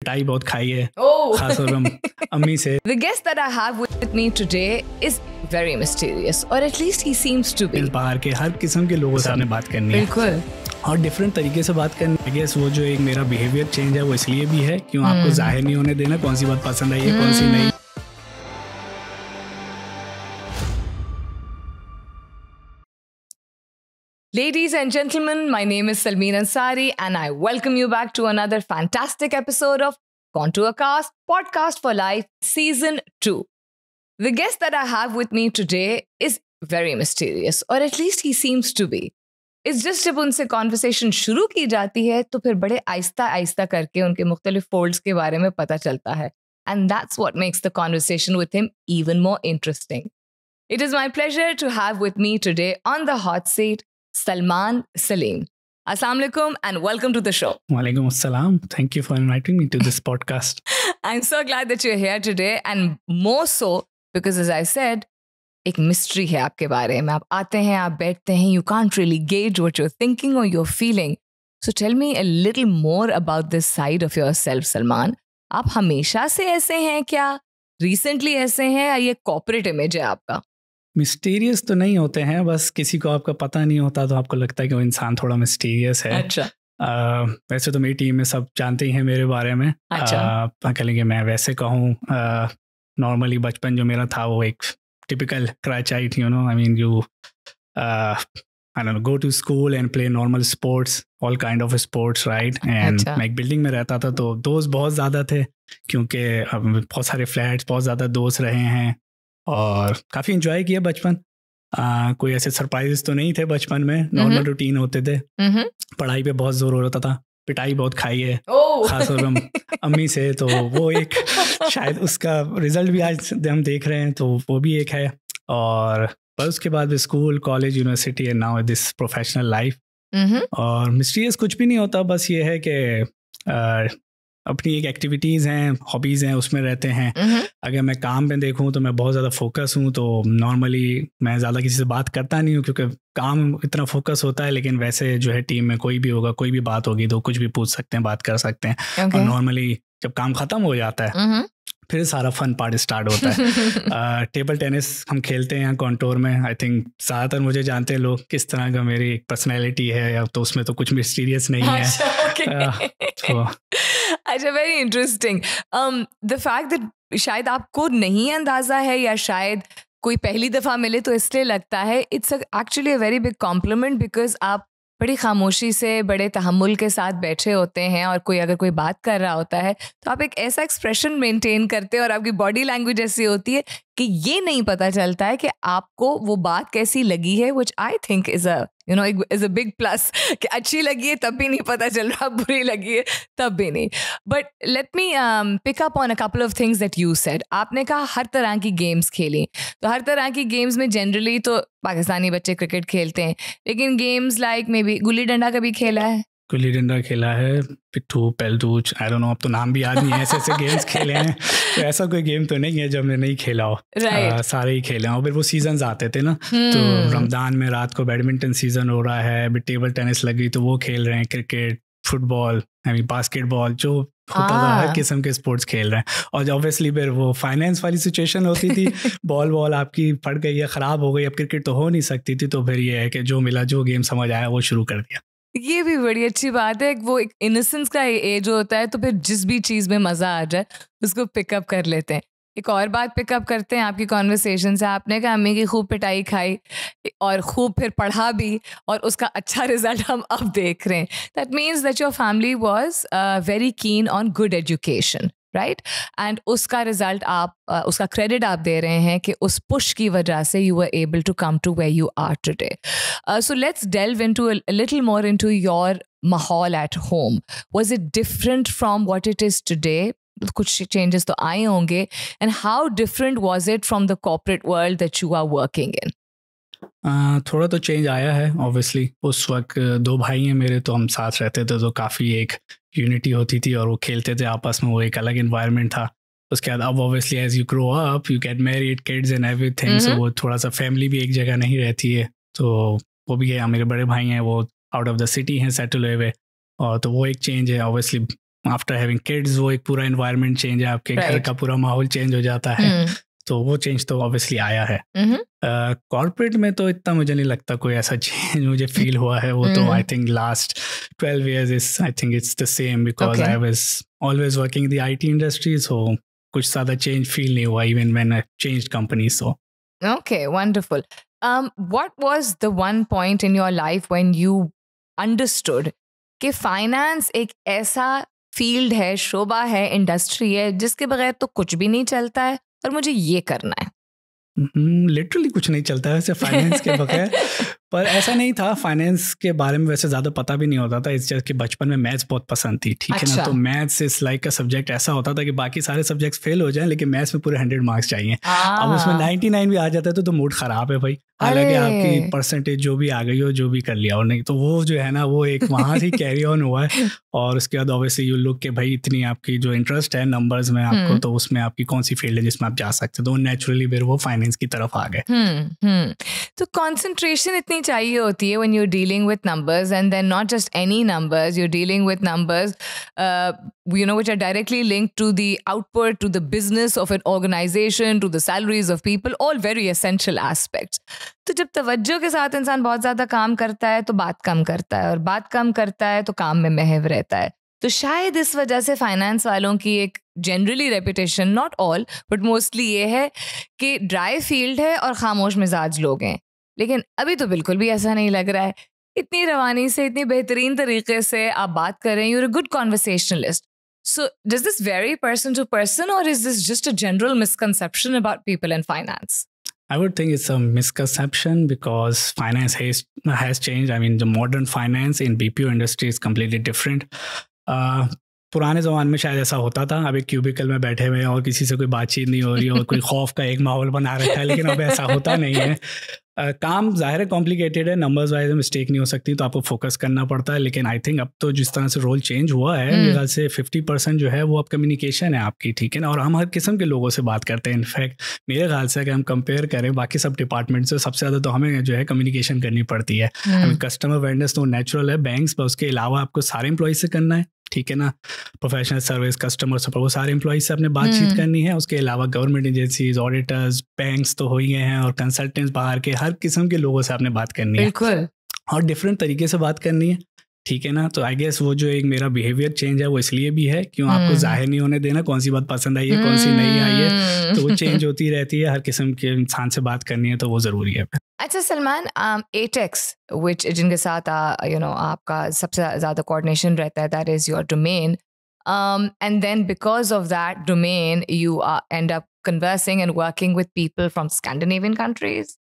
पिटाई बहुत खाई है, Oh. खासतौर पे अम्मी से। The guest that I have with me today is very mysterious, or at least he seems to be. बाहर के हर किस्म के लोगों से आपने बात करनी है बिल्कुल। और डिफरेंट तरीके से बात करनी है। गेस वो जो एक मेरा बिहेवियर चेंज है वो इसलिए भी है क्यों आपको जाहिर नहीं होने देना कौन सी बात पसंद आई है कौन सी नहीं। Ladies and gentlemen, my name is Salmeen Ansari and I welcome you back to another fantastic episode of Contour Cast, Podcast for Life, Season 2. The guest that I have with me today is very mysterious, or at least he seems to be. It's just जब उनसे conversation शुरू की जाती है तो फिर बड़े आहिस्ता आहिस्ता करके उनके मुख्तलिफ folds के बारे में पता चलता है. And that's what makes the conversation with him even more interesting. It is my pleasure to have with me today on the hot seat Salman Salim. Assalamu alaikum and welcome to the show. Walaikum assalam. Thank you for inviting me to this podcast. I'm so glad that you're here today and more so because as I said, एक mystery है आपके बारे में. आप आते हैं, आप बैठते हैं, you can't really gauge what you're thinking or you're feeling. So tell me a little more about this side of yourself, Salman. आप हमेशा से ऐसे हैं क्या? Recently ऐसे हैं या ये corporate image है आपका? मिस्टीरियस तो नहीं होते हैं, बस किसी को आपका पता नहीं होता तो आपको लगता है कि वो इंसान थोड़ा मिस्टीरियस है। अच्छा। वैसे तो मेरी टीम में सब जानते ही हैं मेरे बारे में। अच्छा। कहेंगे मैं वैसे कहूँ नॉर्मली बचपन जो मेरा था वो एक टिपिकल क्रैचाइट, you know, I mean you I don't know, go to school and play normal sports, all kind of sports, right. And मैं एक बिल्डिंग में रहता था तो दोस्त बहुत ज़्यादा थे क्योंकि बहुत सारे फ्लैट्स, बहुत ज़्यादा दोस्त रहे हैं और काफ़ी इंजॉय किया बचपन। कोई ऐसे सरप्राइजेस तो नहीं थे बचपन में, नॉर्मल रूटीन होते थे। पढ़ाई पे बहुत जोर होता था, पिटाई बहुत खाई है खासतौर पे अम्मी से, तो वो एक शायद उसका रिजल्ट भी आज हम देख रहे हैं, तो वो भी एक है। और पर उसके बाद school, college, university and now this professional life. और मिस्टीरियस कुछ भी नहीं होता, बस ये है कि अपनी एक एक्टिविटीज़ हैं, हॉबीज़ हैं, उसमें रहते हैं। अगर मैं काम में देखूं तो मैं बहुत ज़्यादा फोकस हूं, तो नॉर्मली मैं ज़्यादा किसी से बात करता नहीं हूं क्योंकि काम इतना फोकस होता है। लेकिन वैसे जो है टीम में कोई भी होगा, कोई भी बात होगी तो कुछ भी पूछ सकते हैं, बात कर सकते हैं। और नॉर्मली जब काम ख़त्म हो जाता है फिर सारा फन पार्ट स्टार्ट होता है। टेबल टेनिस हम खेलते हैं यहाँ कॉन्टोर में। आई थिंक ज़्यादातर मुझे जानते हैं लोग किस तरह का मेरी पर्सनैलिटी है, या तो उसमें तो कुछ मिस्टीरियस नहीं है। अच्छा, very interesting. The fact that शायद आपको नहीं अंदाजा है या शायद कोई पहली दफ़ा मिले तो इसलिए लगता है, it's actually a very big complement because आप बड़ी खामोशी से, बड़े तहम्मुल के साथ बैठे होते हैं और कोई अगर कोई बात कर रहा होता है तो आप एक ऐसा एक्सप्रेशन मेंटेन करते हैं और आपकी बॉडी लैंग्वेज ऐसी होती है कि ये नहीं पता चलता है कि आपको वो बात कैसी लगी है, which I think is a big plus कि अच्छी लगी है तब भी नहीं पता चल रहा, बुरी लगी है तब भी नहीं। But let me pick up on a couple of things that you said. आपने कहा हर तरह की गेम्स खेली, तो हर तरह की गेम्स में जनरली तो पाकिस्तानी बच्चे क्रिकेट खेलते हैं, लेकिन games like may be gulli danda कभी खेला है? गुल्ली डंडा खेला है, पिट्ठू, पैलतूच, आई डोंट नो, अब तो नाम भी याद नहीं है, ऐसे गेम्स खेले हैं। तो ऐसा कोई गेम तो नहीं है जो हमने नहीं खेला हो। सारे ही खेले हैं। और फिर वो सीजन्स आते थे ना, तो रमज़ान में रात को बैडमिंटन सीजन हो रहा है, अभी टेबल टेनिस लगी तो वो खेल रहे हैं, क्रिकेट, फुटबॉल, बास्केटबॉल, जो होता था हर किस्म के स्पोर्ट्स खेल रहे हैं। और ऑब्वियसली फिर वो फाइनेंस वाली सिचुएशन होती थी, बॉल आपकी फट गई है, ख़राब हो गई, अब क्रिकेट तो हो नहीं सकती थी, तो फिर ये है कि जो मिला, जो गेम समझ आया वो शुरू कर दिया। ये भी बड़ी अच्छी बात है, वो एक इनोसेंस का एज होता है, तो फिर जिस भी चीज़ में मज़ा आ जाए उसको पिकअप कर लेते हैं। एक और बात पिकअप करते हैं आपकी कॉन्वर्सेशन से, आपने कहा अम्मी की खूब पिटाई खाई और खूब फिर पढ़ा भी और उसका अच्छा रिजल्ट हम अब देख रहे हैं। That means that your family was very keen on good education, right? And उसका रिजल्ट आप उसका क्रेडिट आप दे रहे हैं कि उस पुश की वजह से you were able to come to where you are today. So let's delve into a little more into your माहौल at home. Was it different from what it is today? कुछ चेंजेस तो आए होंगे, and how different was it from the corporate world that you are working in? थोड़ा तो change आया है obviously. उस वक्त दो भाई हैं मेरे, तो हम साथ रहते थे, तो काफ़ी एक यूनिटी होती थी और वो खेलते थे आपस में, वो एक अलग इन्वायरमेंट था। उसके बाद अब obviously as you grow up you get married, kids and everything, so वो थोड़ा सा फैमिली भी एक जगह नहीं रहती है। तो वो भी है, मेरे बड़े भाई हैं वो आउट ऑफ द सिटी हैं, सेटल हुए हुए, और तो वो एक चेंज है ऑब्वियसली। आफ्टर हैविंग किड्स वो एक पूरा एनवायरनमेंट चेंज है, आपके घर का पूरा माहौल चेंज हो जाता है, तो वो चेंज तो ऑब्वियसली आया है। कॉर्पोरेट में तो इतना मुझे नहीं लगता कोई ऐसा चेंज मुझे फील हुआ है, वो तो I think last 12 years is I think it's the same, because I was always working in the IT industry, so कुछ ज़्यादा चेंज फील नहीं हुआ even when I changed company. So okay, wonderful. What was the one point in your life when you understood कि finance एक ऐसा field है, शोबा है, industry है जिसके बगैर तो कुछ भी नहीं चलता है और मुझे ये करना है? लिटरली कुछ नहीं चलता है वैसे फाइनेंस के बगैर, पर ऐसा नहीं था। फाइनेंस के बारे में वैसे ज़्यादा पता भी नहीं होता था, इस जैसे कि बचपन में मैथ्स बहुत पसंद थी, ठीक है ना, तो मैथ्स इस लाइक का सब्जेक्ट ऐसा होता था कि बाकी सारे सब्जेक्ट्स फेल हो जाएं लेकिन मैथ्स में पूरे 100 मार्क्स चाहिए। अब उसमें 99 भी आ जाता है तो मूड ख़राब है भाई, हालांकि आपकी परसेंटेज जो भी आ गई हो, जो भी कर लिया और नहीं, तो वो जो है ना वो एक वहाँ से कैरी ऑन हुआ है। और उसके बाद ऑब्वियसली यू लुक के भाई इतनी आपकी जो इंटरेस्ट है नंबर्स में आपको, तो उसमें आपकी कौन सी फील्ड है जिसमें आप जा सकते, तो नेचुरली फिर वो फाइनेंस की तरफ आ गए। तो कॉन्सेंट्रेशन इतनी चाहिए होती है when you're dealing with numbers, and then not just any numbers, you're dealing with numbers which are directly linked to the output, to the business of an organization, to the salaries of people, all very essential aspects. तो जब तवज्जो के साथ इंसान बहुत ज़्यादा काम करता है तो बात कम करता है, और बात कम करता है तो काम में महव रहता है। तो शायद इस वजह से फाइनेंस वालों की एक generally reputation, not all but mostly, ये है कि ड्राई फील्ड है और खामोश मिजाज लोग हैं। लेकिन अभी तो बिल्कुल भी ऐसा नहीं लग रहा है। इतनी रवानी से, इतनी बेहतरीन तरीके से आप बात कर रहे हैं, you're a good conversationalist. So does this vary person to person or is this just a general misconception about people in finance? I would think it's a misconception because finance has changed. I mean, the modern finance in BPO industry is completely different. पुराने ज़माने में शायद ऐसा होता था, अब एक cubicle में बैठे हुए और किसी से कोई बातचीत नहीं हो रही और कोई खौफ का एक माहौल बना रखा है, लेकिन अब ऐसा होता नहीं है। काम ज़ाहिर है कॉम्प्लिकेटेड है, नंबर्स वाइज मिस्टेक नहीं हो सकती, तो आपको फोकस करना पड़ता है। लेकिन आई थिंक अब तो जिस तरह से रोल चेंज हुआ है, मेरे ख्याल से 50% जो है वो अब कम्युनिकेशन है आपकी, ठीक है ना, और हम हर किस्म के लोगों से बात करते हैं। इनफैक्ट मेरे ख्याल से अगर हम कंपेयर करें बाकी सब डिपार्टमेंट से, सबसे ज़्यादा तो हमें जो है कम्युनिकेशन करनी पड़ती है। कस्टमर अवेयरनेस तो नेचुरल है बैंक्स पर, उसके अलावा आपको सारे एम्प्लॉय से करना है, ठीक है ना, प्रोफेशनल सर्विस, कस्टमर सपोर्ट, वो सारे एम्प्लॉइज से अपने बातचीत करनी है। उसके अलावा गवर्नमेंट एजेंसीज, ऑडिटर्स, बैंक्स तो हो ही गए हैं, और कंसल्टेंट्स, बाहर के हर किस्म के लोगों से आपने बात करनी है, और डिफरेंट तरीके से बात करनी है, ठीक है ना। तो आई गेस वो जो एक मेरा बिहेवियर चेंज है वो इसलिए भी है क्यों आपको जाहिर नहीं होने देना कौन सी बात पसंद आई है, कौन सी नहीं आई है, तो वो चेंज होती रहती है, हर किस्म के इंसान से बात करनी है, तो वो ज़रूरी है। अच्छा सलमान, ATEX which जिनके साथ आपका सबसे ज़्यादा कोऑर्डिनेशन रहता है, that is your domain, and then because of that domain you end up conversing and working with people from Scandinavian countries,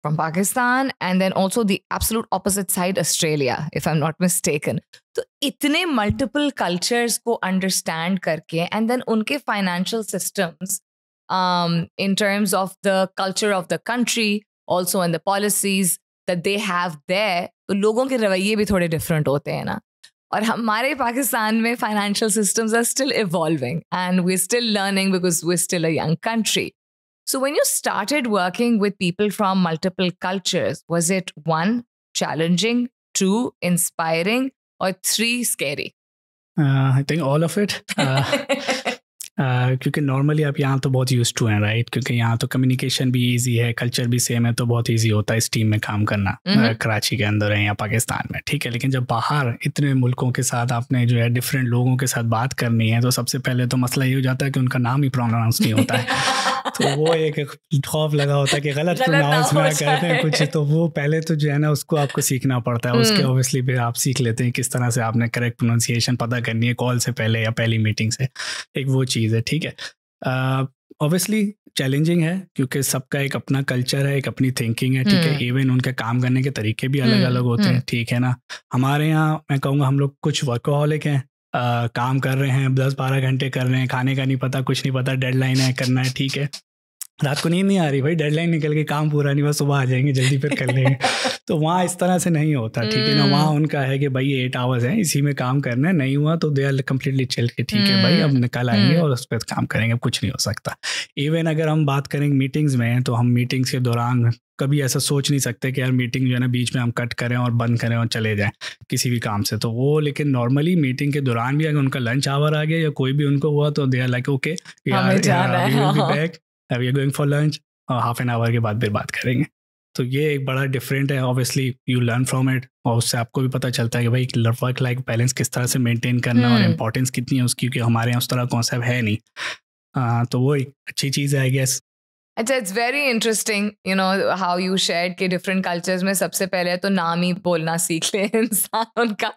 from Pakistan, and then also the absolute opposite side, Australia, if I'm not mistaken. तो इतने multiple cultures को understand करके, and then उनके financial systems in terms of the culture of the country, also in the policies that they have there, तो लोगों के रवैये भी थोड़े different होते हैं ना। और हमारे पाकिस्तान में financial systems are still evolving and we're still learning because we're still a young country. So when you started working with people from multiple cultures, was it 1, challenging, 2, inspiring, or 3, scary? I think all of it. क्योंकि normally आप यहाँ तो बहुत use to हैं, right, क्योंकि यहाँ तो communication भी इजी है, कल्चर भी सेम है, तो बहुत इजी होता है इस टीम में काम करना, कराची के अंदर है या पाकिस्तान में, ठीक है। लेकिन जब बाहर इतने मुल्कों के साथ आपने जो है डिफरेंट लोगों के साथ बात करनी है, तो सबसे पहले तो मसला ये हो जाता है कि उनका नाम ही प्रोनाउंस नहीं होता है। तो वो एक खौफ लगा होता है कि गलत प्रोनाउंस ना करते हैं कुछ, तो वो पहले तो जो है ना उसको आपको सीखना पड़ता है। उसके ऑब्वियसली फिर आप सीख लेते हैं किस तरह से आपने करेक्ट प्रोनाउंसिएशन पता करनी है कॉल से पहले या पहली मीटिंग से, एक वो चीज़ है, ठीक है। ऑब्वियसली चैलेंजिंग है क्योंकि सबका एक अपना कल्चर है, एक अपनी थिंकिंग है, ठीक है, इवन उनके काम करने के तरीके भी अलग अलग होते हैं, ठीक है ना। हमारे यहाँ मैं कहूँगा हम लोग कुछ वर्कोहॉलिक हैं, काम कर रहे हैं 10-12 घंटे कर रहे हैं, खाने का नहीं पता, कुछ नहीं पता, डेडलाइन है, करना है, ठीक है। रात को नींद नहीं आ रही भाई, डेडलाइन निकल गई, काम पूरा नहीं हुआ, सुबह आ जाएंगे जल्दी फिर कर लेंगे। तो वहाँ इस तरह से नहीं होता, ठीक है ना। वहाँ उनका है कि भाई 8 आवर्स है, इसी में काम करना है, नहीं हुआ तो दे आर कम्प्लीटली चिल के ठीक है भाई अब निकल आएंगे और उस पर काम करेंगे, अब कुछ नहीं हो सकता। इवन अगर हम बात करेंगे मीटिंग्स में, तो हम मीटिंग्स के दौरान कभी ऐसा सोच नहीं सकते कि यार मीटिंग जो है ना बीच में हम कट करें और बंद करें और चले जाएं किसी भी काम से। तो वो लेकिन नॉर्मली मीटिंग के दौरान भी अगर उनका लंच आवर आ गया या कोई भी उनको हुआ तो they are like okay back, we are going for lunch, और हाफ एन आवर के बाद फिर बात करेंगे। तो ये एक बड़ा डिफरेंट है, obviously you learn from it, और उससे आपको भी पता चलता है कि भाई वर्क लाइफ बैलेंस किस तरह से मेंटेन करना और इम्पोर्टेंस कितनी है उसकी, क्योंकि हमारे यहाँ उस तरह कॉन्सेप्ट है नहीं। तो वो एक अच्छी चीज़ है आई गेस। अच्छा, it's very interesting you know how you shared के डिफरेंट कल्चर्स में सबसे पहले तो नाम ही बोलना सीख ले इंसान उनका,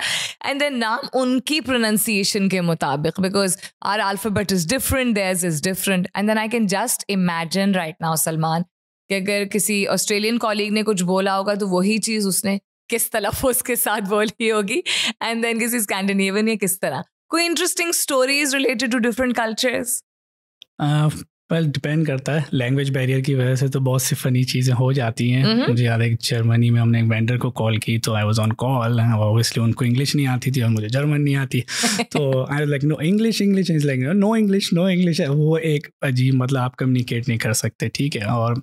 एंड देन नाम उनकी प्रोनाउंसिएशन के मुताबिक, because our alphabet is different, theirs is different, and then I can just imagine right now Salman कि अगर किसी ऑस्ट्रेलियन कॉलीग ने कुछ बोला होगा तो वही चीज़ उसने किस तलफ़्फ़ुज़ के साथ बोली होगी, एंड देन किसी स्कैंडिनेवियन या किस तरह। कोई interesting stories related to different cultures? Well depend करता है, लैंग्वेज बैरियर की वजह से तो बहुत सी फ़नी चीज़ें हो जाती हैं। मुझे याद है जर्मनी में हमने एक वेंडर को कॉल की, तो I was on call, obviously उनको इंग्लिश नहीं आती थी और मुझे जर्मन नहीं आती, तो I was like no English, English is like no English, no English. वो एक अजीब, मतलब आप कम्युनिकेट नहीं कर सकते, ठीक है। और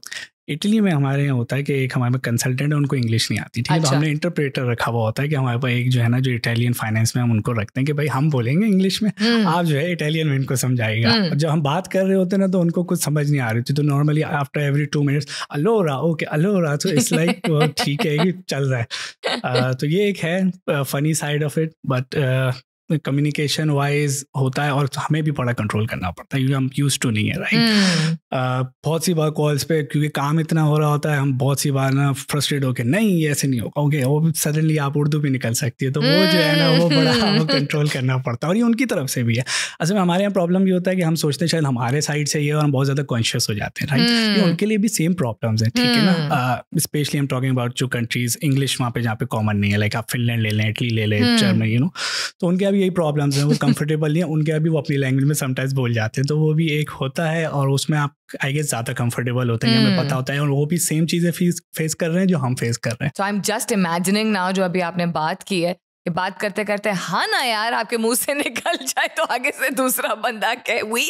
इटली में हमारे यहाँ होता है कि एक हमारे कंसल्टेंट है, उनको इंग्लिश नहीं आती, ठीक है। तो हमने इंटरप्रेटर रखा हुआ होता है कि हमारे पास एक जो है ना जो इटालियन फाइनेंस में हम उनको रखते हैं कि भाई हम बोलेंगे इंग्लिश में, आप जो है इटालियन में इनको समझाएगा। और जब हम बात कर रहे होते हैं ना तो उनको कुछ समझ नहीं आ रही थी, तो normally after every 2 minutes Ellora, okay Ellora, तो इट्स लाइक ठीक है, ये चल रहा है। तो ये एक है funny side of it, but communication wise होता है और हमें भी बड़ा कंट्रोल करना पड़ता है क्योंकि हम यूज्ड टू नहीं है, राइट। बहुत सी बार कॉल्स पे क्योंकि काम इतना हो रहा होता है, हम बहुत सी बार ना फ्रस्ट्रेट होके नहीं ये ऐसे नहीं होगा, ओके वो सडनली आप उर्दू भी निकल सकती है, तो वो जो है ना वो बड़ा हमें कंट्रोल करना पड़ता है। और ये उनकी तरफ से भी है। असल में हमारे यहाँ प्रॉब्लम ये होता है कि हम सोचते हैं शायद हमारे साइड से ये, और हम बहुत ज़्यादा कॉन्शियस हो जाते हैं, राइट। ये उनके लिए भी सेम प्रॉब्लम्स हैं, ठीक है ना। स्पेशली हम टॉकिंग अबाउट जो कंट्रीज इंग्लिश वहाँ पे जहाँ पे कॉमन नहीं है, लाइक आप फिनलैंड ले लें, इटली ले लें, जर्मनी, यू नो, तो उनके अभी यही प्रॉब्लम्स हैं, वो कंफर्टेबल नहीं है, उनके अभी वो अपनी लैंग्वेज में समटाइम्स बोल जाते हैं, तो वो भी एक होता है। और उसमें आप आई गेस ज़्यादा कंफर्टेबल होते हैं, हमें पता होता है, और वो भी सेम चीज़ें फेस कर रहे हैं जो हम फेस कर रहे हैं। So I'm just imagining now जो अभी आपने बात की है कि बात करते करते हाँ ना यार आपके मुंह से निकल जाए तो आगे से दूसरा बंदा कहे वी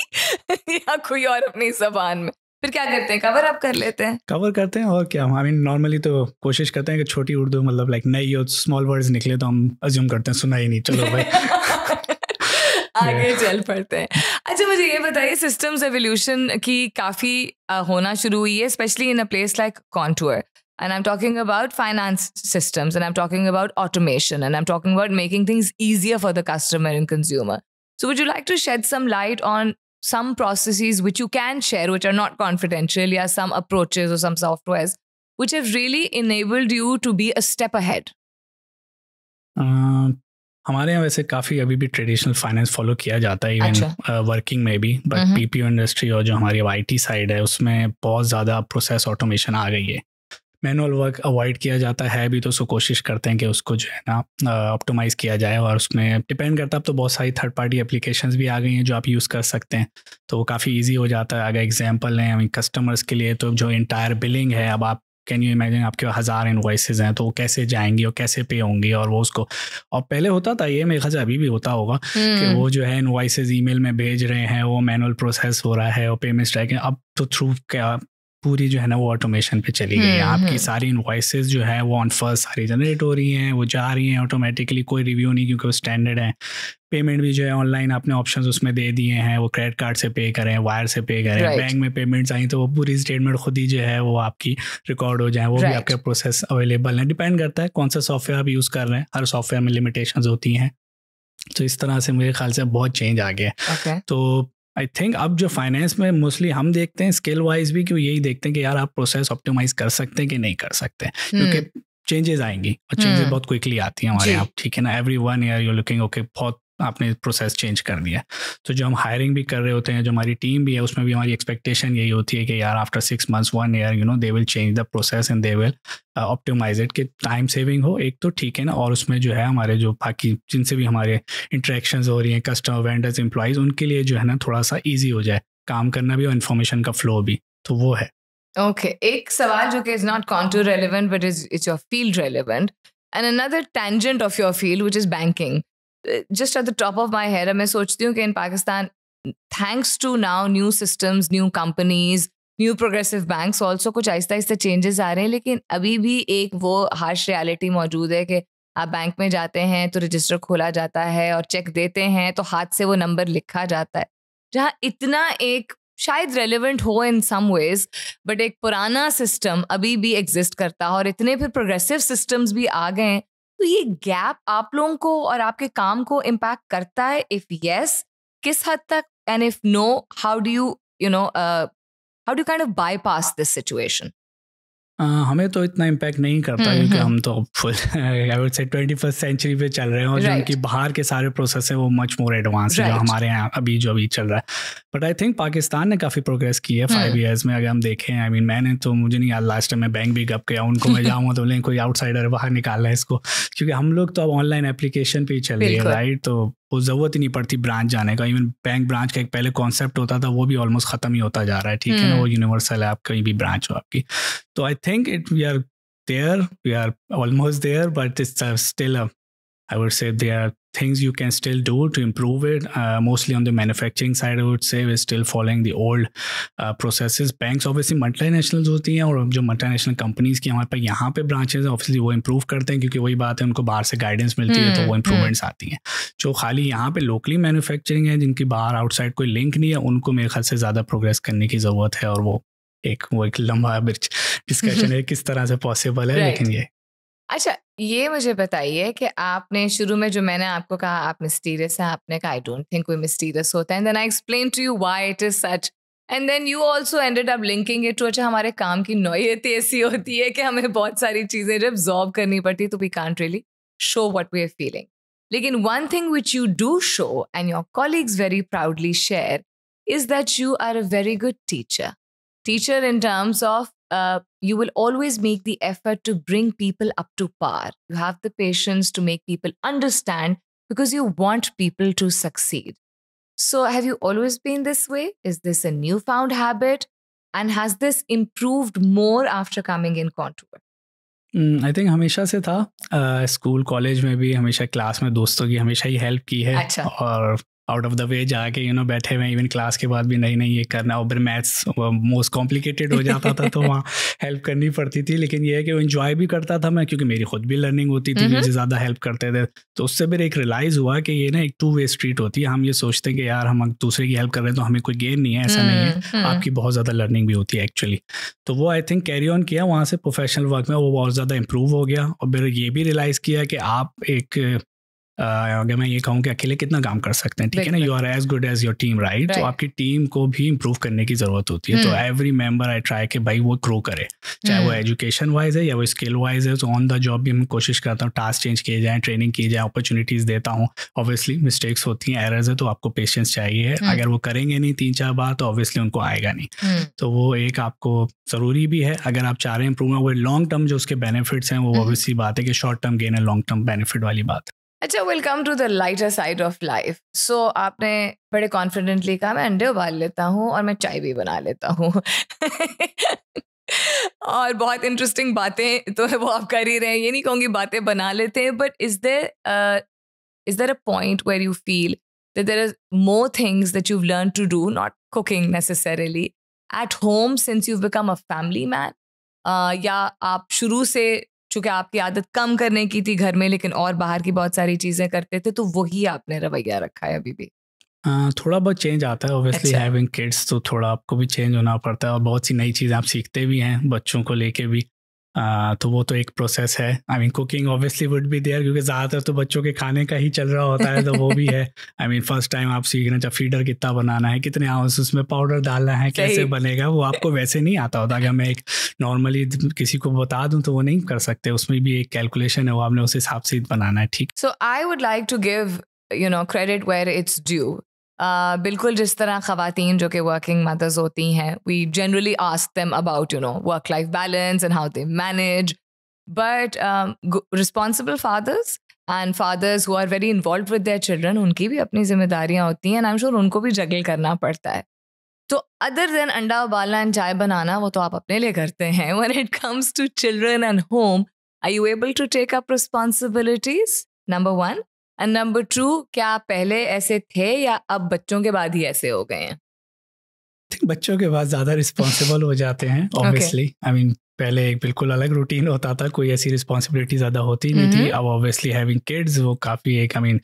या कोई और अपनी ज़बान में, फिर क्या करते हैं? कवर अप कर लेते हैं, कवर करते हैं। और क्या, हम नॉर्मली तो कोशिश करते हैं कि छोटी उर्दू, मतलब लाइक नई और स्मॉल वर्ड्स निकले तो हम अज्यूम करते हैं सुना ही नहीं, चलो भाई आगे चल पड़ते हैं। अच्छा मुझे ये बताइए, सिस्टम्स एवोल्यूशन की काफ़ी होना शुरू हुई है, specially in a place like contour, and I'm talking about finance systems, and I'm talking about automation, and I'm talking about making things easier for the customer and consumer. So would you like to shed some light on some processes which you can share, which are not confidential, yeah, some approaches or some softwares which have really enabled you to be a step ahead? हमारे यहाँ वैसे काफ़ी अभी भी traditional finance follow किया जाता है, even working में भी, बट पीपीओ इंडस्ट्री और जो हमारी आईटी साइड है उसमें बहुत ज़्यादा प्रोसेस ऑटोमेशन आ गई है। मैनुअल वर्क अवॉइड किया जाता है भी, तो उसको कोशिश करते हैं कि उसको जो है ना ऑप्टिमाइज़ किया जाए, और उसमें डिपेंड करता है। अब तो बहुत सारी थर्ड पार्टी एप्लीकेशंस भी आ गई हैं जो आप यूज़ कर सकते हैं, तो वो काफ़ी ईजी हो जाता है। अगर एग्जांपल है कस्टमर्स के लिए, तो जो इंटायर बिलिंग है, अब आप कैन यू इमेजिन आपके 1000 इनवॉइसेस हैं, तो वो कैसे जाएंगी और कैसे पे होंगी, और वो उसको, और पहले होता था ये, मेरे ख्याल से अभी भी होता होगा कि वो जो है इनवॉइसेस ईमेल में भेज रहे हैं, वो मैनुअल प्रोसेस हो रहा है और पेमेंट्स ट्रैकिंग, अब तो थ्रू क्या पूरी जो है ना वो ऑटोमेशन पे चली गई है। आपकी सारी इनवॉइसेस जो है वो ऑन फर्स्ट सारी जनरेट हो रही हैं, वो जा रही हैं ऑटोमेटिकली, कोई रिव्यू नहीं, क्योंकि वो स्टैंडर्ड है। पेमेंट भी जो है ऑनलाइन आपने ऑप्शंस उसमें दे दिए हैं, वो क्रेडिट कार्ड से पे करें, वायर से पे करें, बैंक में पेमेंट्स आई तो वो पूरी स्टेटमेंट खुद ही जो है वो आपकी रिकॉर्ड हो जाए, वो भी आपके प्रोसेस अवेलेबल है। डिपेंड करता है कौन सा सॉफ्टवेयर आप यूज़ कर रहे हैं, हर सॉफ्टवेयर में लिमिटेशंस होती हैं, तो इस तरह से मेरे ख्याल से बहुत चेंज आ गया। तो आई थिंक अब जो फाइनेंस में मोस्टली हम देखते हैं स्केल वाइज भी, क्यों यही देखते हैं कि यार आप प्रोसेस ऑप्टिमाइज कर सकते हैं कि नहीं कर सकते, क्योंकि चेंजेस आएंगी और चेंजेस बहुत क्विकली आती हैं हमारे यहाँ, ठीक है ना। Every 1 year you looking okay बहुत आपने प्रोसेस चेंज कर दिया। तो जो हम हायरिंग भी कर रहे होते हैं, जो हमारी टीम भी है, उसमें भी हमारी एक्सपेक्टेशन यही होती है कि यार after 6 months 1 year you know they will change the process and they will optimise it, कि टाइम सेविंग हो एक तो, ठीक है ना, और उसमें जो है हमारे जो बाकी जिनसे भी हमारे इंटरेक्शंस हो रही हैं, कस्टमर, वेंडर्स, एम्प्लॉइज़, उनके लिए जो है ना थोड़ा सा ईजी हो जाए काम करना भी और इन्फॉर्मेशन का फ्लो भी। तो वो है. Okay, एक सवाल जो कि is not contour relevant but it's your field relevant, and another tangent of your field which is banking. Just at the top of my head, मैं सोचती हूँ कि in Pakistan, thanks to now new systems, new companies, new progressive banks also कुछ Aahista Aahista changes आ रहे हैं, लेकिन अभी भी एक वो harsh reality मौजूद है कि आप बैंक में जाते हैं तो रजिस्टर खोला जाता है और चेक देते हैं तो हाथ से वो नंबर लिखा जाता है, जहाँ इतना एक शायद रेलिवेंट हो इन सम वेज, बट एक पुराना सिस्टम अभी भी एग्जिस्ट करता है और इतने फिर प्रोग्रेसिव सिस्टम्स भी आ गए हैं. तो ये गैप आप लोगों को और आपके काम को इम्पैक्ट करता है? इफ यस, किस हद तक? And if no, how do you kind of bypass this situation? हमें तो इतना इम्पैक्ट नहीं करता क्योंकि हम तो full I would say 21st century पे चल रहे हैं और जो उनकी बाहर के सारे प्रोसेस है वो मच मोर एडवांस है जो हमारे यहाँ अभी चल रहा है. बट आई थिंक पाकिस्तान ने काफ़ी प्रोग्रेस की है 5 years में. अगर हम देखें, आई मीन मैंने तो, मुझे नहीं याद लास्ट टाइम मैं बैंक भी गप गया, उनको मैं जाऊँगा तो बोलें कोई आउटसाइडर बाहर निकाल है इसको, क्योंकि हम लोग तो अब ऑनलाइन एप्लीकेशन पे ही चल रही है, राइट. तो वो ज़रूरत ही नहीं पड़ती ब्रांच जाने का. इवन बैंक ब्रांच का एक पहले कॉन्सेप्ट होता था वो भी ऑलमोस्ट ख़त्म ही होता जा रहा है, ठीक है ना. वो यूनिवर्सल है, आप कहीं भी ब्रांच हो आपकी. तो I think we are almost there, but it's still I would say there are things you can still do to improve it. Mostly on the manufacturing side, I would say we're still following the old processes. Banks obviously multinationals होती हैं और जो multinational companies की हमारे पास यहाँ पे branches हैं, obviously वो improve करते हैं क्योंकि वही बात है, उनको बाहर से guidance मिलती है तो वो improvements आती हैं. जो खाली यहाँ पे locally manufacturing है, जिनकी बाहर outside कोई link नहीं है, उनको मेरे ख्याल से ज़्यादा progress करने की ज़रूरत है. और वो एक लंबा डिस्कशन है किस तरह से पॉसिबल है, लेकिन ये. अच्छा, ये मुझे बताइए कि आपने शुरू में जो मैंने आपको कहा आप मिस्टीरियस हैं, आपने कहा आई डोंट थिंक कोई मिस्टीरियस होता है, and then I explain to you why it is such, and then you also ended up linking it to, अच्छा हमारे काम की नौयत ऐसी होती है कि हमें बहुत सारी चीज़ें जब ऑब्जॉर्व करनी पड़ती तो we can't really show what we are feeling. लेकिन one thing which you do show and your colleagues very proudly share is that you are a very good teacher in terms of you will always make the effort to bring people up to par. You have the patience to make people understand because you want people to succeed. So have you always been this way? Is this a newfound habit? And has this improved more after coming in Contour? I think हमेशा से था. School college में भी हमेशा class में दोस्तों की हमेशा ही हेल्प की है. अच्छा. और आउट ऑफ द वे जाके बैठे हुए इवन क्लास के बाद भी नहीं ये करना, और फिर मैथ्स मोस्ट कॉम्प्लिकेटेड हो जाता था तो वहाँ हेल्प करनी पड़ती थी. लेकिन ये है कि वो इन्जॉय भी करता था मैं, क्योंकि मेरी खुद भी लर्निंग होती थी, मुझे ज़्यादा हेल्प करते थे. तो उससे फिर एक रियलाइज़ हुआ कि ये ना एक 2-way स्ट्रीट होती है. हम ये सोचते हैं कि यार हम दूसरे की हेल्प कर रहे हैं तो हमें कोई गेन नहीं है, ऐसा नहीं है. आपकी बहुत ज़्यादा लर्निंग भी होती है एक्चुअली. तो वो आई थिंक कैरी ऑन किया वहाँ से प्रोफेशनल वर्क में, वो बहुत ज़्यादा इंप्रूव हो गया. और फिर ये भी रियलाइज़ किया कि आप एक अगर मैं ये कहूँ कि अकेले कितना काम कर सकते हैं, ठीक है ना. You are as good as your team, right. तो आपकी टीम को भी इम्प्रूव करने की ज़रूरत होती है. तो एवरी मेंबर आई ट्राई कि भाई वो ग्रो करे, चाहे वो एजुकेशन वाइज है या वो स्किल वाइज है. तो ऑन द जॉब भी मैं कोशिश करता हूँ टास्क चेंज किए जाए, ट्रेनिंग की जाए, अपॉर्चुनिटीज़ देता हूँ. ऑब्वियसली मिस्टेक्स होती हैं, एरर्स है, तो आपको पेशेंस चाहिए. अगर वो करेंगे नहीं 3-4 बार तो ऑब्वियसली उनको आएगा नहीं. तो वो एक आपको ज़रूरी भी है अगर आप चाह रहे हैं इम्प्रूवमेंट. वो लॉन्ग टर्म जो उसके बेनिफिट्स हैं वो ऑब्वियसली बात है कि शॉर्ट टर्म गेन है, लॉन्ग टर्म बेनिफिट वाली बात. अच्छा, will come to the lighter side of life. So आपने बड़े कॉन्फिडेंटली कहा मैं अंडे उबाल लेता हूँ और मैं चाय भी बना लेता हूँ. और बहुत इंटरेस्टिंग बातें तो है वो आप कर ही रहे हैं, ये नहीं कहूँगी बातें बना लेते हैं. But is there a point where you feel that there are more things that you've learned to do, not cooking necessarily, at home since you've become a family man? या आप शुरू से चूँकि आपकी आदत कम करने की थी घर में, लेकिन और बाहर की बहुत सारी चीज़ें करते थे, तो वही आपने रवैया रखा है अभी भी? थोड़ा बहुत चेंज आता है ऑब्वियसली. हैविंग किड्स तो थोड़ा आपको भी चेंज होना पड़ता है और बहुत सी नई चीज़ें आप सीखते भी हैं बच्चों को लेके भी. तो वो तो एक प्रोसेस है. I mean cooking obviously would be there क्योंकि ज़्यादातर तो बच्चों के खाने का ही चल रहा होता है, तो वो भी है. आई मीन फर्स्ट टाइम आप सीखना चाहिए फीडर कितना बनाना है, कितने आउंस उसमें पाउडर डालना है, कैसे बनेगा, वो आपको वैसे नहीं आता होता. अगर मैं एक नॉर्मली किसी को बता दूं तो वो नहीं कर सकते. उसमें भी एक कैलकुलेशन है, वो आपने उस हिसाब से बनाना है. ठीक. So I would like to give credit where it's due. बिल्कुल जिस तरह ख़वातीन जो कि वर्किंग मदर्स होती हैं, we generally ask them about work life balance and how they manage, but responsible fathers and fathers who are very involve with their children, उनकी भी अपनी जिम्मेदारियां होती हैं एंड आई एम श्योर उनको भी जगल करना पड़ता है. तो अदर देन अंडा उबालना एंड चाय बनाना वो तो आप अपने लिए करते हैं. When it comes to children and home, are you able to take up responsibilities? Number 1. And number 2, क्या आप पहले ऐसे थे या अब बच्चों के बाद ही ऐसे हो गए हैं? बच्चों के बाद ज़्यादा रिस्पॉन्सिबल हो जाते हैं ऑब्वियसली. आई मीन पहले एक बिल्कुल अलग रूटीन होता था, कोई ऐसी रिस्पॉन्सिबिलिटी ज़्यादा होती नहीं थी. अब ऑब्वियसली हैविंग किड्स वो काफ़ी एक, I mean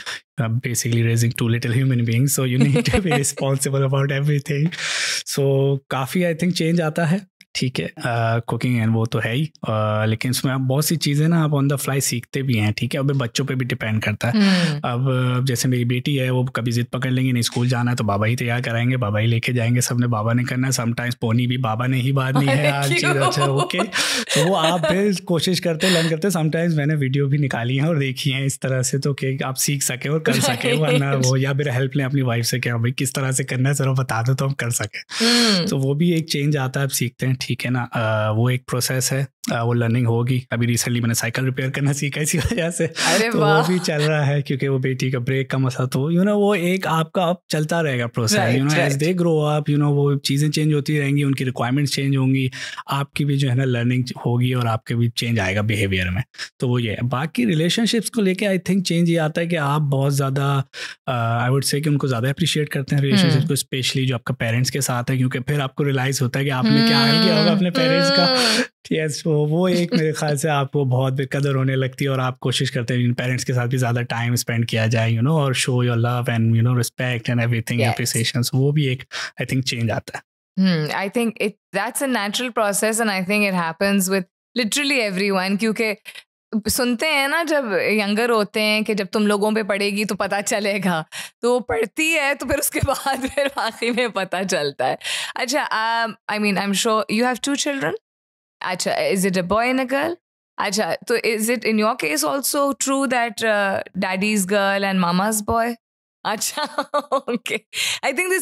basically raising 2 little human beings, so you need to be responsible about everything. So काफ़ी आई थिंक चेंज आता है. ठीक है, कुकिंग एंड वो तो है ही, लेकिन उसमें आप बहुत सी चीज़ें ना आप ऑन द फ्लाई सीखते भी हैं. ठीक है, अब बच्चों पे भी डिपेंड करता है. अब जैसे मेरी बेटी है, वो कभी जिद पकड़ लेंगे नहीं स्कूल जाना है तो बाबा ही तैयार कराएंगे, बाबा ही लेके जाएंगे, सबने बाबा ने करना है. समटाइम्स पोनी भी बाबा ने ही बांधनी है, हर चीज़. अच्छा ओके, तो वो आप फिर कोशिश करते लर्न करते. समटाइम्स मैंने वीडियो भी निकाली हैं और देखी हैं इस तरह से, तो कि आप सीख सके और कर सके. वरना वो या फिर हेल्प लें अपनी वाइफ से, क्या भाई किस तरह से करना है जरा बता दो तो हम कर सके. तो वो भी एक चेंज आता है, आप सीखते हैं. ठीक है ना, वो एक प्रोसेस है, वो लर्निंग होगी. अभी रिसेंटली मैंने साइकिल रिपेयर करना सीखा इसी वजह से, तो वो भी चल रहा है क्योंकि वो बेटी का ब्रेक का मसला. तो वो एक आपका अब चलता रहेगा process. As they grow up, वो चीज़ें चेंज होती रहेंगी, उनकी रिक्वायरमेंट्स चेंज होंगी, आपकी भी जो है ना लर्निंग होगी और आपके भी चेंज आएगा बिहेवियर में. तो वो ये है. बाकी रिलेशनशिप्स को लेके आई थिंक चेंज ये आता है कि आप बहुत ज़्यादा आई वुड से कि उनको ज़्यादा अप्रिशिएट करते हैं रिलेशनशिप को, स्पेशली जो आपका पेरेंट्स के साथ है, क्योंकि फिर आपको रियलाइज़ होता है कि आपने क्या हाल किया होगा अपने पेरेंट्स का. यस, वो एक मेरे ख्याल से आपको बहुत बेकदर होने लगती है और आप कोशिश करते हैं पेरेंट्स के साथ भी ज़्यादा टाइम स्पेंड किया जाए, और show your love and respect and everything, appreciation. वो भी एक आई थिंक चेंज आता है. I think that's a natural process and I think it happens with literally everyone. क्योंकि सुनते हैं ना जब यंगर होते हैं कि जब तुम लोगों पे पड़ेगी तो पता चलेगा, तो पड़ती है तो फिर उसके बाद फिर वाकई में पता चलता है. अच्छा, I mean I'm sure you have 2 children. अच्छा, is it a boy and a girl? अच्छा, तो is it in your case also true that daddy's girl and mama's boy? अच्छा, okay. I think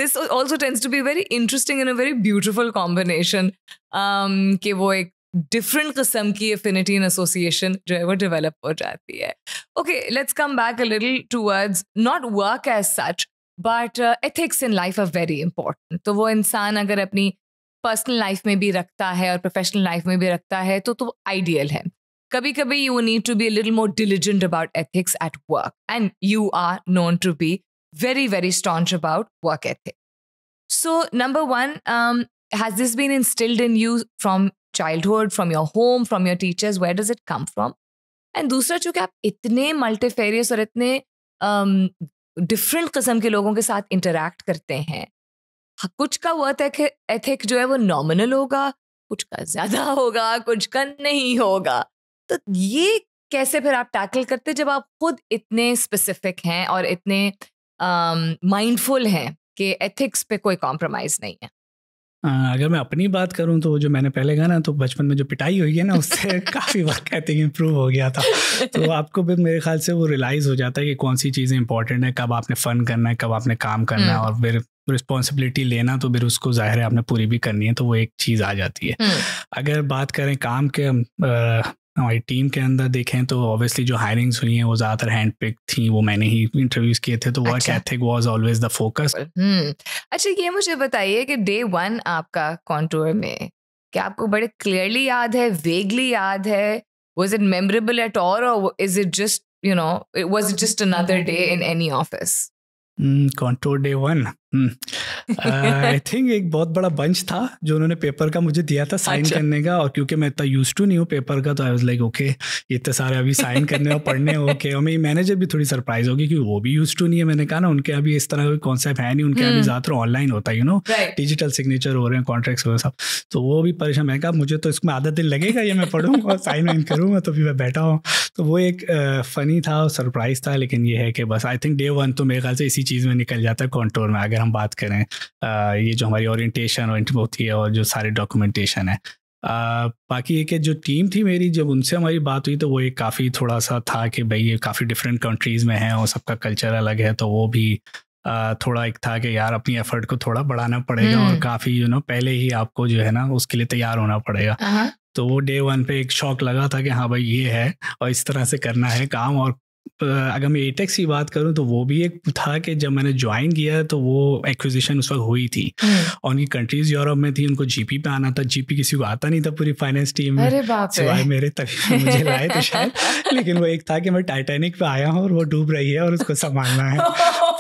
this also tends to be very interesting and a very beautiful combination. कि वो एक different किस्म की affinity and association जो है वो develop हो जाती है. Okay, let's come back a little towards not work as such, but ethics in life are very important. तो वो इंसान अगर अपनी पर्सनल लाइफ में भी रखता है और प्रोफेशनल लाइफ में भी रखता है तो आइडियल है. कभी कभी you need to be a little more diligent about ethics at work and you are known to be very very staunch about work ethic. So number 1, has this been instilled in you from childhood, from your home, from your teachers? Where does it come from? And दूसरा, चूंकि आप इतने multifarious और इतने different किस्म के लोगों के साथ इंटरैक्ट करते हैं, कुछ का वर्क एथिक जो है वो नॉमिनल होगा, कुछ का ज्यादा होगा, कुछ का नहीं होगा. तो ये कैसे फिर आप टैकल करते जब आप खुद इतने स्पेसिफिक हैं और इतने माइंडफुल हैं कि एथिक्स पे कोई कॉम्प्रोमाइज नहीं है? अगर मैं अपनी बात करूं तो जो मैंने पहले कहा ना, तो बचपन में जो पिटाई हुई है ना उससे काफ़ी वर्क एथिक इम्प्रूव हो गया था. तो आपको भी मेरे ख्याल से वो रियलाइज़ हो जाता है कि कौन सी चीज़ें इंपॉर्टेंट है, कब आपने फ़न करना है, कब आपने काम करना है, और फिर रिस्पॉन्सिबिलिटी लेना तो फिर उसको ज़ाहिर है आपने पूरी भी करनी है. तो वो एक चीज़ आ जाती है. अगर बात करें काम के, हमारी टीम के अंदर देखें तो ऑब्वियसली जो हायरिंग्स हुई हैं वो ज़्यादातर हैंड पिक थी, वो मैंने ही इंटरव्यूज़ किए थे. तो work ethic was always the focus. अच्छा, ये मुझे बताइए कि डे 1 आपका कॉन्टूर में क्या आपको बड़े क्लियरली याद है, वेगली याद है? Was it memorable at all or is it just was it just another day in any office? Contour day 1 I think एक बहुत बड़ा बंच था जो उन्होंने पेपर का मुझे दिया था साइन करने का, और क्योंकि मैं इतना यूज्ड टू नहीं हूँ पेपर का, तो आई वाज लाइक ओके ये इतने सारे अभी साइन करने और पढ़ने. ओके, और मेरी मैनेजर भी थोड़ी सरप्राइज होगी क्योंकि वो भी यूज्ड टू नहीं है. मैंने कहा ना उनके अभी इस तरह का कॉन्सेप्ट है नहीं, उनके अभी ज़्यादातर ऑनलाइन होता है, डिजिटल सिग्नेचर हो रहे हैं, कॉन्ट्रैक्ट्स हो रहे हैं सब. तो वो भी परेशान. मैंने कहा मुझे तो इसमें आधा दिन लगेगा, ये मैं पढ़ूँगा और साइन वाइन करूँगा तो भी मैं बैठा हूँ. तो वो एक फ़नी था और सरप्राइज था. लेकिन ये है कि बस आई थिंक डे 1 तो मेरे ख्याल से इसी चीज़ में निकल जाता है कॉन्टूर में. अगर हम बात करें ये जो हमारी ओरिएंटेशन होती है और जो सारे डॉक्यूमेंटेशन है, बाकी ये कि जो टीम थी मेरी, जब उनसे हमारी बात हुई तो वो एक काफ़ी थोड़ा सा था कि भाई ये काफ़ी डिफरेंट कंट्रीज़ में है और सबका कल्चर अलग है. तो वो भी थोड़ा एक था कि यार अपनी एफर्ट को थोड़ा बढ़ाना पड़ेगा और काफ़ी पहले ही आपको जो है ना उसके लिए तैयार होना पड़ेगा. तो वो डे 1 पे एक शौक लगा था कि हाँ भाई ये है और इस तरह से करना है काम, और अगर मैं एटेक्स की बात करूं तो वो भी एक था कि जब मैंने ज्वाइन किया तो वो एक्विजिशन उस वक्त हुई थी और उनकी कंट्रीज यूरोप में थी, उनको जीपी पे आना था। जीपी किसी को आता नहीं था पूरी फाइनेंस टीम में सिवाय मेरे, तभी मुझे लाए थे शायद। लेकिन वो एक था कि मैं टाइटैनिक पे आया हूँ और वो डूब रही है और उसको संभालना है।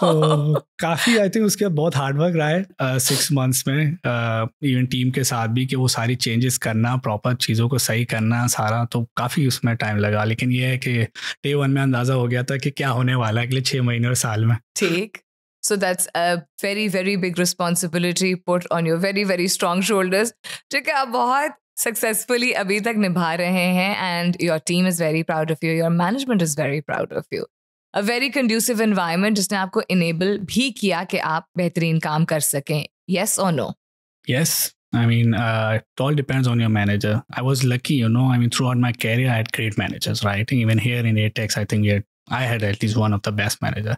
तो काफ़ी आई थिंक उसके बहुत हार्ड वर्क रहा है 6 months में, इवन टीम के साथ भी, कि वो सारी चेंजेस करना, प्रॉपर चीज़ों को सही करना सारा, तो काफ़ी उसमें टाइम लगा। लेकिन ये है कि डे 1 में अंदाज़ा हो गया था कि क्या होने वाला है अगले 6 महीने और साल में। ठीक, so that's a very very big responsibility put on your very very strong shoulders. ठीक है, आप बहुत सक्सेसफुली अभी तक निभा रहे हैं and your team is very proud of you, your management is very proud of you. A very conducive environment जिसने आपको enable भी किया कि आप बेहतरीन काम कर सकें. Yes or no? Yes. I mean, it all depends on your manager. I was lucky, you know. I mean, throughout my career, I had great managers, right? Even here in Atex, I think I had at least one of the best manager.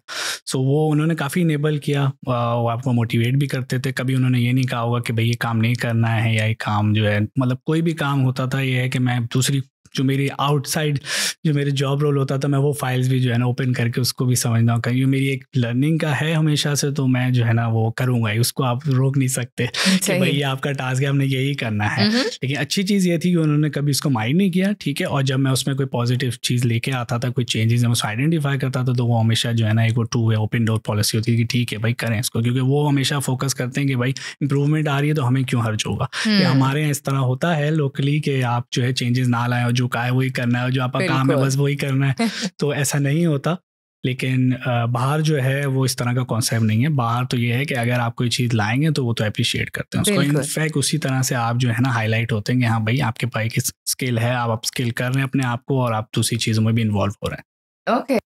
So वो उन्होंने काफ़ी enable किया, वो आपको motivate भी करते थे। कभी उन्होंने ये नहीं कहा होगा कि भाई ये काम नहीं करना है या ये काम जो है, मतलब कोई भी काम होता था ये है कि मैं दूसरी जो मेरी आउटसाइड जो मेरे जॉब रोल होता था, मैं वो फाइल्स भी जो है ना ओपन करके उसको भी समझना हूँ, क्योंकि मेरी एक लर्निंग का है हमेशा से, तो मैं जो है ना वो करूँगा ही, उसको आप रोक नहीं सकते कि भाई ये आपका टास्क है, आपने यही करना है। लेकिन अच्छी चीज़ ये थी कि उन्होंने कभी इसको माइंड नहीं किया, ठीक है। और जब मैं उसमें कोई पॉजिटिव चीज़ लेके आता था, कोई चेंजेस मैं उसको आइडेंटिफाई करता था, तो वो हमेशा जो है ना एक वो 2 वे ओपन डोर पॉलिसी होती है कि ठीक है भाई करें इसको, क्योंकि वो हमेशा फोकस करते हैं कि भाई इंप्रूवमेंट आ रही है तो हमें क्यों हर्ज होगा। हमारे यहाँ इस तरह होता है लोकली कि आप जो है चेंजेस ना लाएं और जो कहा है वही करना है, जो आपका काम है बस वही करना है, तो ऐसा नहीं होता। लेकिन बाहर जो है वो इस तरह का कॉन्सेप्ट नहीं है। बाहर तो ये है कि अगर आप कोई चीज़ लाएंगे तो वो तो अप्रिशिएट करते हैं उसको। इनफैक्ट उसी तरह से आप जो है ना हाईलाइट होते हैं कि हाँ भाई आपके पास की स्किल है, आप स्किल कर रहे हैं अपने आप को और आप दूसरी चीज़ों में भी इन्वॉल्व हो रहे हैं। ओके,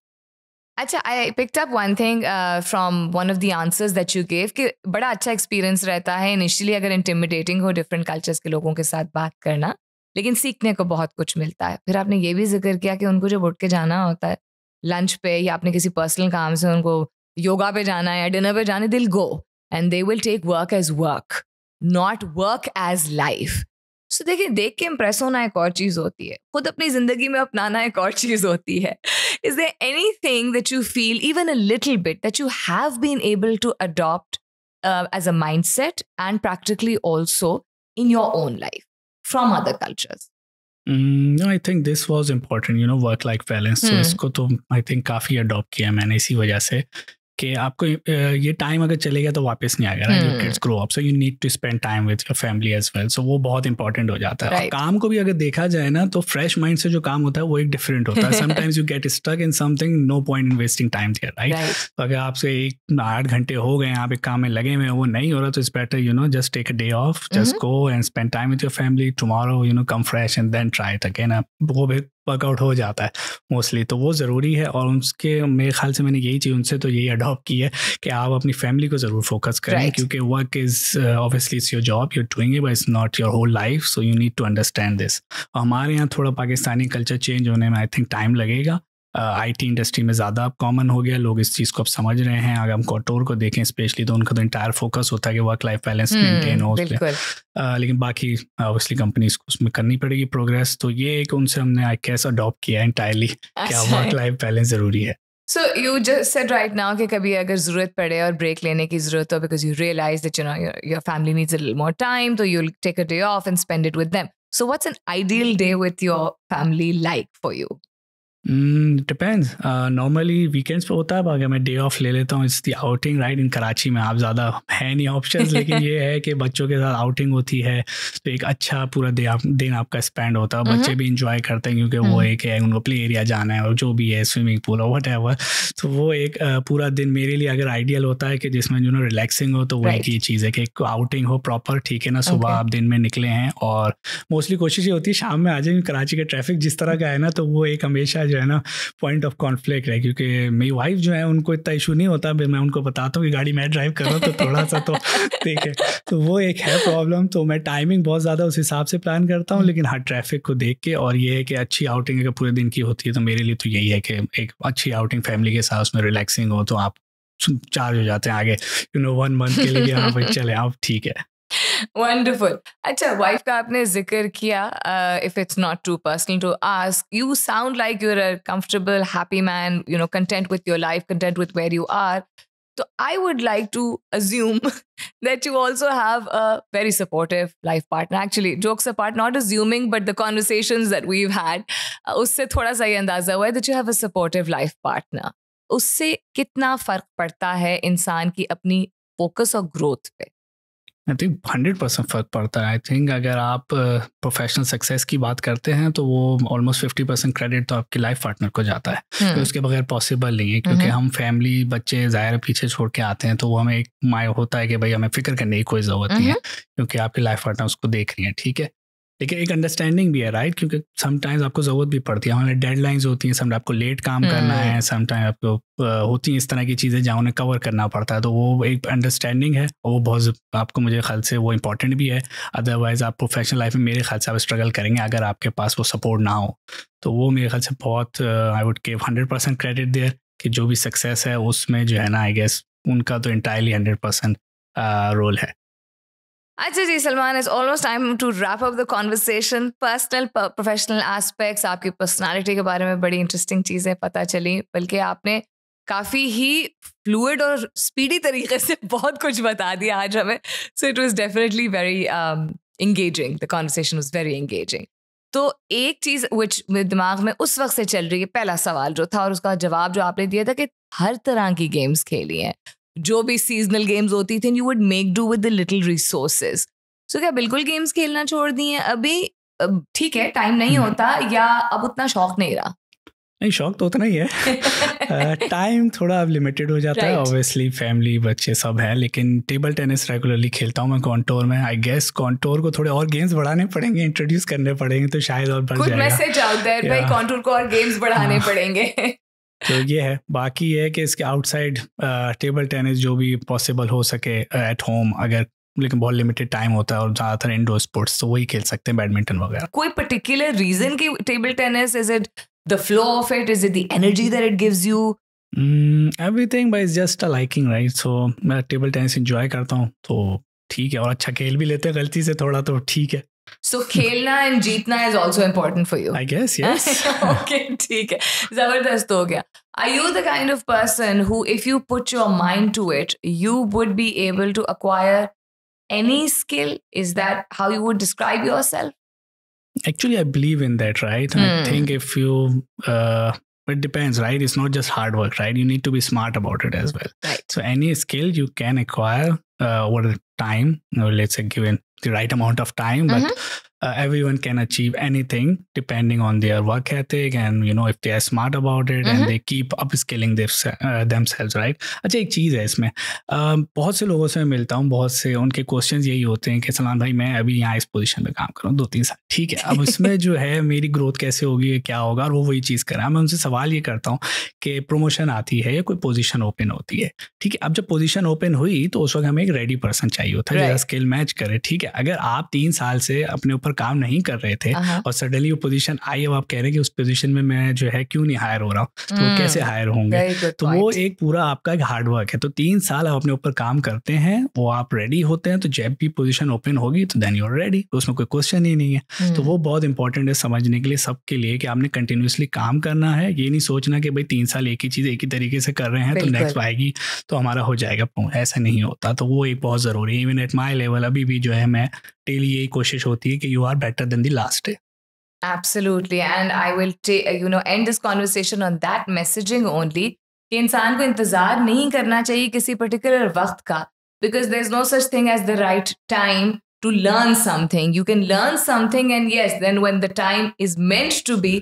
अच्छा, I picked up one thing from one of the answers that you gave कि बड़ा अच्छा एक्सपीरियंस रहता है इनिशियली अगर इंटिमिडेटिंग हो डिफरेंट कल्चर्स के लोगों के साथ बात करना, लेकिन सीखने को बहुत कुछ मिलता है। फिर आपने ये भी जिक्र किया कि उनको जब उठ के जाना होता है लंच पे या आपने किसी पर्सनल काम से उनको योगा पे जाना है या डिनर पे जाना, दिल go and they will take work as work, not work as life. So देखिए, देख के इम्प्रेस होना एक और चीज़ होती है, खुद अपनी ज़िंदगी में अपनाना एक और चीज़ होती है। Is there anything that you feel even a little bit that you have been able to adopt as a mindset and practically also in your own life from other cultures? No, I think this was important, you know, work-life balance. So इसको तो I think काफ़ी adopt किया मैंने इसी वजह से कि आपको ये टाइम अगर चले गया तो वापस नहीं आएगा, right? Your kids grow up, so you need to spend time with your family as well. So वो बहुत इंपॉर्टेंट हो जाता है। और काम को भी अगर देखा जाए ना तो फ्रेश माइंड से जो काम होता है वो एक डिफरेंट होता है। Sometimes you get stuck in something, no point in wasting time there, right? तो अगर आपसे 8 घंटे हो गए आप एक काम में लगे हुए, वो नहीं हो रहा, तो it's better you know just take a day off, just go and spend time with your family, tomorrow you know come fresh and then try it again. वो भी वर्कआउट हो जाता है मोस्टली, तो वो ज़रूरी है। और उसके मेरे ख्याल से मैंने यही चीज़ उनसे तो यही अडॉप्ट की है कि आप अपनी फैमिली को ज़रूर फोकस करें, क्योंकि work is obviously it's your job, you are doing it but it's not your whole life, so you need to understand this. हमारे यहाँ थोड़ा पाकिस्तानी कल्चर चेंज होने में आई थिंक टाइम लगेगा। IT इंडस्ट्री में ज़्यादा कॉमन हो गया, लोग इस चीज़ को अब समझ रहे हैं। अगर हम कोटोर को देखें स्पेशली तो उनका तो इंटायर फोकस होता है कि वर्क लाइफ बैलेंस मेंटेन हो उस पर। लेकिन बाकी ऑब्वियसली कंपनीज को उसमें करनी पड़ेगी प्रोग्रेस। तो ये एक उनसे हमने आई कैस अडॉप्ट किया इंटायरली, क्या वर्क लाइफ बैलेंस ज़रूरी है। So you just said right now कि कभी अगर ज़रूरत पड़े और ब्रेक लेने की ज़रूरत हो because you realize that you know your family needs a little more time, so you'll take a day off and spend it with them. So what's an ideal day with your family like for you? Depends. Normally weekends पे होता है, अगर मैं day of ले लेता हूँ it's the outing, right? इन कराची में आप ज़्यादा है नहीं ऑप्शंस, लेकिन ये है कि बच्चों के साथ आउटिंग होती है तो एक अच्छा पूरा दिन आपका स्पेंड होता है। बच्चे भी इंजॉय करते हैं क्योंकि वो एक है उनको प्ले एरिया जाना है और जो भी है स्विमिंग पूल और व्हाटएवर, तो वो एक पूरा दिन मेरे लिए अगर आइडियल होता है कि जिसमें जो रिलैक्सिंग हो, तो वो एक ही चीज़ है कि एक आउटिंग हो प्रॉपर, ठीक है ना? सुबह आप दिन में निकले हैं और मोस्टली कोशिश ये होती है शाम में आ जाए। कराची का ट्रैफिक जिस तरह का है ना, तो वो एक हमेशा जो है ना पॉइंट ऑफ कॉन्फ्लिक्ट है, क्योंकि मेरी वाइफ जो है उनको इतना इशू नहीं होता, मैं उनको बताता हूँ कि गाड़ी मैं ड्राइव कर रहा हूँ तो थोड़ा सा तो ठीक है, तो वो एक है प्रॉब्लम। तो मैं टाइमिंग बहुत ज़्यादा उस हिसाब से प्लान करता हूँ, लेकिन हर ट्रैफिक को देख के। और ये है कि अच्छी आउटिंग अगर पूरे दिन की होती है तो मेरे लिए तो यही है कि एक अच्छी आउटिंग फैमिली के साथ उसमें रिलैक्सिंग हो, तो आप चार्ज हो जाते हैं आगे, यू नो 1 मंथ के लिए। हाँ भाई चले आप, ठीक है। Wonderful. अच्छा, wife का आपने जिक्र किया. If it's not too personal to ask, you sound like you're a comfortable, happy man, you know, content with your life, content with where you are. So I would like to assume that you also have a very supportive life partner. Actually, jokes apart, not assuming, but the conversations that we've had, उससे थोड़ा सा ये अंदाजा हुआ है that you have a supportive life partner. उससे कितना फर्क पड़ता है इंसान की अपनी फोकस और ग्रोथ पे? आई थिंक 100% फ़र्क पड़ता है. आई थिंक अगर आप प्रोफेशनल सक्सेस की बात करते हैं तो वो ऑलमोस्ट 50% क्रेडिट तो आपके लाइफ पार्टनर को जाता है. तो उसके बगैर पॉसिबल नहीं है, क्योंकि हम फैमिली, बच्चे ज़ाहिर पीछे छोड़ के आते हैं, तो वो हमें एक माय होता है कि भाई हमें फ़िक्र करने की कोई ज़रूरत नहीं है, क्योंकि आपकी लाइफ पार्टनर उसको देख रही है. ठीक है, लेकिन एक अंडरस्टैंडिंग भी है, राइट? क्योंकि समटाइम्स आपको ज़रूरत भी पड़ती है. हमारे डेडलाइंस होती हैं, समटाइम आपको लेट काम करना है, समटाइम आपको होती हैं इस तरह की चीज़ें जहाँ उन्हें कवर करना पड़ता है. तो वो एक अंडरस्टैंडिंग है, और वो बहुत आपको, मुझे ख्याल से वो इंपॉर्टेंट भी है. अदरवाइज़ आप प्रोफेशनल लाइफ में मेरे ख्याल से आप स्ट्रगल करेंगे अगर आपके पास वो सपोर्ट ना हो. तो वो मेरे ख्याल से बहुत, I would give 100% credit there, कि जो भी सक्सेस है उसमें जो है ना, आई गेस उनका तो इंटायरली 100% रोल है. अच्छा जी Salman, it's almost time to wrap up the conversation. Personal professional aspects, आपकी पर्सनालिटी के बारे में बड़ी इंटरेस्टिंग चीज़ें पता चली, बल्कि आपने काफ़ी ही फ्लूइड और स्पीडी तरीके से बहुत कुछ बता दिया आज हमें. So it was definitely very engaging. The conversation was very engaging. तो एक चीज़ विच मेरे दिमाग में उस वक्त से चल रही है, पहला सवाल जो था और उसका जवाब जो आपने दिया था कि हर तरह की गेम्स खेली हैं, जो भी सीजनल गेम्स होती थी, you would make do with the little resources. So क्या बिल्कुल गेम्स खेलना छोड़ दिए हैं अभी? ठीक है, टाइम नहीं होता, या अब उतना शौक नहीं रहा? नहीं, शौक तो उतना ही है. टाइम थोड़ा अब लिमिटेड हो जाता है, ऑब्वियसली फैमिली, बच्चे सब है. लेकिन टेबल टेनिस रेगुलरली खेलता हूँ मैं कॉन्टोर में. आई गेस कॉन्टोर को थोड़े और गेम्स बढ़ाने पड़ेंगे, इंट्रोड्यूस करने पड़ेंगे, तो शायद और बढ़ जाएगा. गुड मैसेज आउट देयर भाई, कॉन्टोर को और गेम्स बढ़ाने पड़ेंगे. तो ये है. बाकी ये है कि इसके आउटसाइड टेबल टेनिस जो भी पॉसिबल हो सके एट होम, अगर, लेकिन बहुत लिमिटेड टाइम होता है, और ज़्यादातर इंडोर स्पोर्ट्स, तो वही खेल सकते हैं, बैडमिंटन वगैरह. कोई पर्टिकुलर रीजन कि table tennis, is it the flow of it, is it the energy that it gives you? Everything, but it's just a liking, right? So मैं टेबल टेनिस enjoy करता हूँ, तो ठीक है, और अच्छा खेल भी लेते हैं गलती से थोड़ा, तो ठीक है. So खेलना and जीतना is also important for you? I guess, yes. Okay, ठीक है, ज़बरदस्त हो गया. Are you the kind of person who, if you put your mind to it, you would be able to acquire any skill? Is that how you would describe yourself? Actually, I believe in that, right? I think if you, it depends, right? It's not just hard work, right? You need to be smart about it as well. Right. So any skill you can acquire over time, let's say given the right amount of time, but everyone can achieve anything depending on their work ethic, and you know, if they are smart about it and they keep upskilling themselves, right? अच्छा, एक चीज़ है इसमें, बहुत से लोगों से मैं मिलता हूँ, बहुत से उनके क्वेश्चंस यही होते हैं कि सलमान भाई, मैं अभी यहाँ इस पोजीशन पे काम कर रहा हूँ 2-3 साल, ठीक है, अब इसमें जो है मेरी ग्रोथ कैसे होगी, क्या होगा, और वो वही चीज़ कर रहा है. मैं उनसे सवाल ये करता हूँ कि प्रमोशन आती है या कोई पोजीशन ओपन होती है, ठीक है, अब जब पोजीशन ओपन हुई तो उस वक्त हमें एक रेडी पर्सन चाहिए होता है, जो स्किल मैच करे, ठीक है. अगर आप 3 साल से अपने ऊपर काम नहीं कर रहे थे और सडनली वो पोजीशन आई, अब आप कह रहे हैं कि उस पोजीशन में मैं जो है क्यों नहीं हायर हो रहा हूँ, तो वो कैसे हायर होंगे? तो वो एक पूरा आपका एक हार्ड वर्क है. तो 3 साल आप अपने ऊपर काम करते हैं, वो आप रेडी होते हैं, तो जब भी पोजीशन ओपन होगी तो देन यू आर रेडी, उसमें कोई क्वेश्चन ही नहीं है. तो वो बहुत इंपॉर्टेंट है समझने के लिए, सबके लिए, कि आपने कंटिन्यूसली काम करना है. ये नहीं सोचना कि भाई 3 साल एक ही चीज़ एक ही तरीके से कर रहे हैं तो नेक्स्ट आएगी तो हमारा हो जाएगा, ऐसा नहीं होता. तो वो एक बहुत ज़रूरी है. इवन एट माई लेवल अभी भी जो है, मैं डेली यही कोशिश होती है कि you are better than the last day. Absolutely, and I will end this conversation on that messaging only, कि इंसान को इंतज़ार नहीं करना चाहिए किसी पर्टिकुलर वक्त का, because there's no such thing as the right time to learn something. You can learn something, and yes, then when the time is meant to be,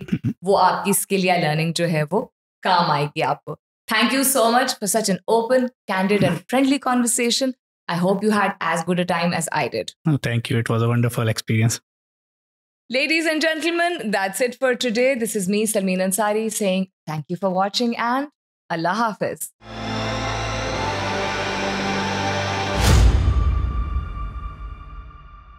वो आपकी skill या learning जो है वो काम आएगी आपको. Thank you so much for such an open, candid and friendly conversation. I hope you had as good a time as I did. Oh, thank you. It was a wonderful experience. Ladies and gentlemen, that's it for today. This is me, Salmeen Ansari, saying thank you for watching and Allah Hafiz.